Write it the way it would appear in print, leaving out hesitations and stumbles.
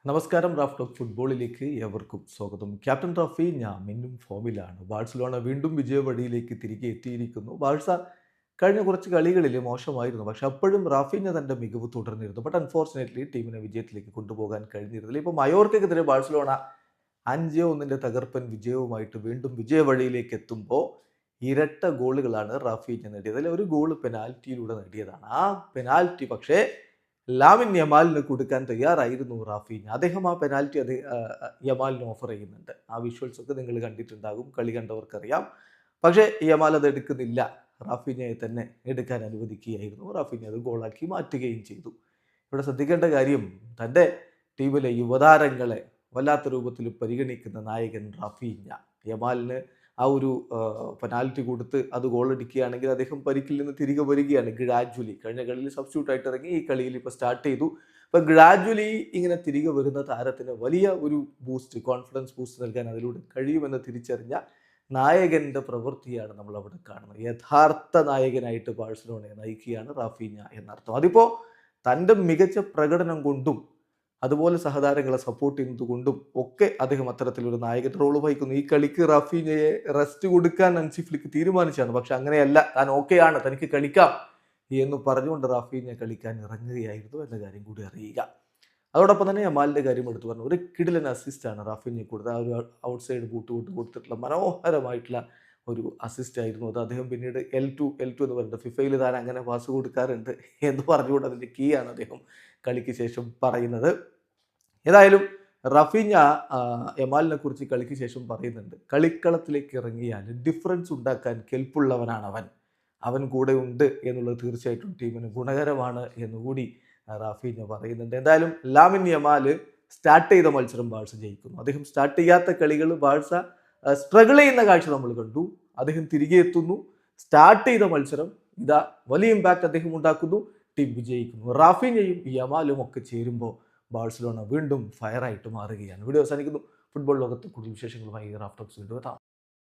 നമസ്കാരം. Raf talk ഫുട്ബോളിലേക്ക് ഏവർക്കും സ്വാഗതം. ക്യാപ്റ്റൻ റാഫീഞ്ഞ വീണ്ടും ഫോമിലാണ്. ബാഴ്സലോണ വീണ്ടും വിജയവഴിയിലേക്ക് തിരികെ എത്തിയിരിക്കുന്നു. ബാഴ്സ കഴിഞ്ഞ കുറച്ച് കളികളിൽ മോശമായിരുന്നു, പക്ഷെ അപ്പോഴും റാഫീഞ്ഞ തൻ്റെ മികവ് തുടർന്നിരുന്നു. ബട്ട് അൺഫോർച്ചുനേറ്റ്ലി ടീമിനെ വിജയത്തിലേക്ക് കൊണ്ടുപോകാൻ കഴിഞ്ഞിരുന്നില്ല. ഇപ്പോൾ മയോർക്കെതിരെ ബാഴ്സലോണ 5-1 തകർപ്പൻ വിജയവുമായിട്ട് വീണ്ടും വിജയവഴിയിലേക്ക് എത്തുമ്പോൾ ഇരട്ട ഗോളുകളാണ് റാഫീഞ്ഞ നേടിയത്. അതിൽ ഒരു ഗോൾ പെനാൽറ്റിയിലൂടെ നേടിയതാണ്. ആ പെനാൽറ്റി പക്ഷേ ലാമിൻ യമാലിന് കൊടുക്കാൻ തയ്യാറായിരുന്നു റാഫീഞ്ഞ. അദ്ദേഹം ആ പെനാൽറ്റി യമാലിന് ഓഫർ ചെയ്യുന്നുണ്ട്. ആ വിഷ്വൽസ് ഒക്കെ നിങ്ങൾ കണ്ടിട്ടുണ്ടാകും, കളി കണ്ടവർക്കറിയാം. പക്ഷേ യമാൽ അത് എടുക്കുന്നില്ല, റാഫീഞ്ഞയെ തന്നെ എടുക്കാൻ അനുവദിക്കുകയായിരുന്നു. റാഫീഞ്ഞ അത് ഗോളാക്കി മാറ്റുകയും ചെയ്തു. ഇവിടെ ശ്രദ്ധിക്കേണ്ട കാര്യം, തൻ്റെ ടീമിലെ യുവതാരങ്ങളെ വല്ലാത്ത രൂപത്തിൽ പരിഗണിക്കുന്ന നായകൻ റാഫീഞ്ഞ. യമാലിന് ആ ഒരു പെനാൽറ്റി കൊടുത്ത് അത് ഗോളടിക്കുകയാണെങ്കിൽ അദ്ദേഹം പരിക്കിൽ നിന്ന് തിരികെ വരികയാണ് ഗ്രാജ്വലി. കഴിഞ്ഞ കളിയിൽ സബ്സ്റ്റിറ്റ്യൂട്ട് ഇറങ്ങി, ഈ കളിയിൽ ഇപ്പോൾ സ്റ്റാർട്ട് ചെയ്തു. അപ്പോൾ ഗ്രാജ്വലി ഇങ്ങനെ തിരികെ വരുന്ന താരത്തിന് വലിയ ഒരു ബൂസ്റ്റ്, കോൺഫിഡൻസ് ബൂസ്റ്റ് നൽകാൻ അതിലൂടെ കഴിയുമെന്ന് തിരിച്ചറിഞ്ഞ നായകൻ്റെ പ്രവൃത്തിയാണ് നമ്മൾ അവിടെ കാണുന്നത്. യഥാർത്ഥ നായകനായിട്ട് ബാഴ്സലോണയെ നയിക്കുകയാണ് റാഫീഞ്ഞ എന്നർത്ഥം. അതിപ്പോൾ തൻ്റെ മികച്ച പ്രകടനം കൊണ്ടും അതുപോലെ സഹതാരങ്ങളെ സപ്പോർട്ട് ചെയ്യുന്നതുകൊണ്ടും ഒക്കെ അദ്ദേഹം അത്തരത്തിലൊരു നായകൻ റോൾ വഹിക്കുന്നു. ഈ കളിക്ക് റാഫീഞ്ഞയെ റെസ്റ്റ് കൊടുക്കാൻ ഹൻസി ഫ്ലിക്ക് തീരുമാനിച്ചാണ്. പക്ഷെ അങ്ങനെയല്ല, താൻ ഓക്കെയാണ്, തനിക്ക് കളിക്കാം എന്ന് പറഞ്ഞുകൊണ്ട് റാഫീഞ്ഞ കളിക്കാൻ ഇറങ്ങുകയായിരുന്നു എന്ന കാര്യം കൂടി അറിയുക. അതോടൊപ്പം തന്നെ യമാലിൻ്റെ കാര്യം എടുത്തു പറഞ്ഞു. ഒരു കിടിലൻ അസിസ്റ്റാണ് റാഫീഞ്ഞ കൊടുത്തത്. ആ ഒരു ഔട്ട്സൈഡ് ബൂട്ട് കൊടുത്തിട്ടുള്ള മനോഹരമായിട്ടുള്ള ഒരു അസിസ്റ്റ് ആയിരുന്നു അത്. അദ്ദേഹം പിന്നീട് L2 എന്ന് പറയുന്നത് ഫിഫയിൽ താൻ അങ്ങനെ പാസ് കൊടുക്കാറുണ്ട് എന്ന് പറഞ്ഞുകൊണ്ട് അതിൻ്റെ കീ ആണ് അദ്ദേഹം കളിക്ക് ശേഷം പറയുന്നത്. ഏതായാലും റാഫീഞ്ഞ യമാലിനെ കുറിച്ച് കളിക്ക് ശേഷം പറയുന്നുണ്ട്, കളിക്കളത്തിലേക്ക് ഇറങ്ങിയാൽ ഡിഫറൻസ് ഉണ്ടാക്കാൻ കെൽപ്പുള്ളവനാണ് അവൻ കൂടെ ഉണ്ട് എന്നുള്ളത് തീർച്ചയായിട്ടും ടീമിന് ഗുണകരമാണ് എന്നുകൂടി റാഫീഞ്ഞ പറയുന്നുണ്ട്. എന്തായാലും ലാമിൻ യമാൽ സ്റ്റാർട്ട് ചെയ്ത മത്സരം ബാഴ്സ ജയിക്കുന്നു. അദ്ദേഹം സ്റ്റാർട്ട് ചെയ്യാത്ത കളികൾ ബാഴ്സ സ്ട്രഗിൾ ചെയ്യുന്ന കാഴ്ച നമ്മൾ കണ്ടു. അദ്ദേഹം തിരികെ എത്തുന്നു, സ്റ്റാർട്ട് ചെയ്ത മത്സരം ഇതാ വലിയ ഇമ്പാക്റ്റ് അദ്ദേഹം ഉണ്ടാക്കുന്നു, ടീം വിജയിക്കുന്നു. റാഫീഞ്ഞയും യമാലും ഒക്കെ ചേരുമ്പോൾ ബാഴ്സലോണ വീണ്ടും ഫയറായിട്ട് മാറുകയാണ്. വീഡിയോ അവസാനിക്കുന്നു. ഫുട്ബോൾ ലോകത്ത് കൂടുതൽ വിശേഷങ്ങളുമായി റാഫ് ടോക്സ് വീണ്ടും എത്താം.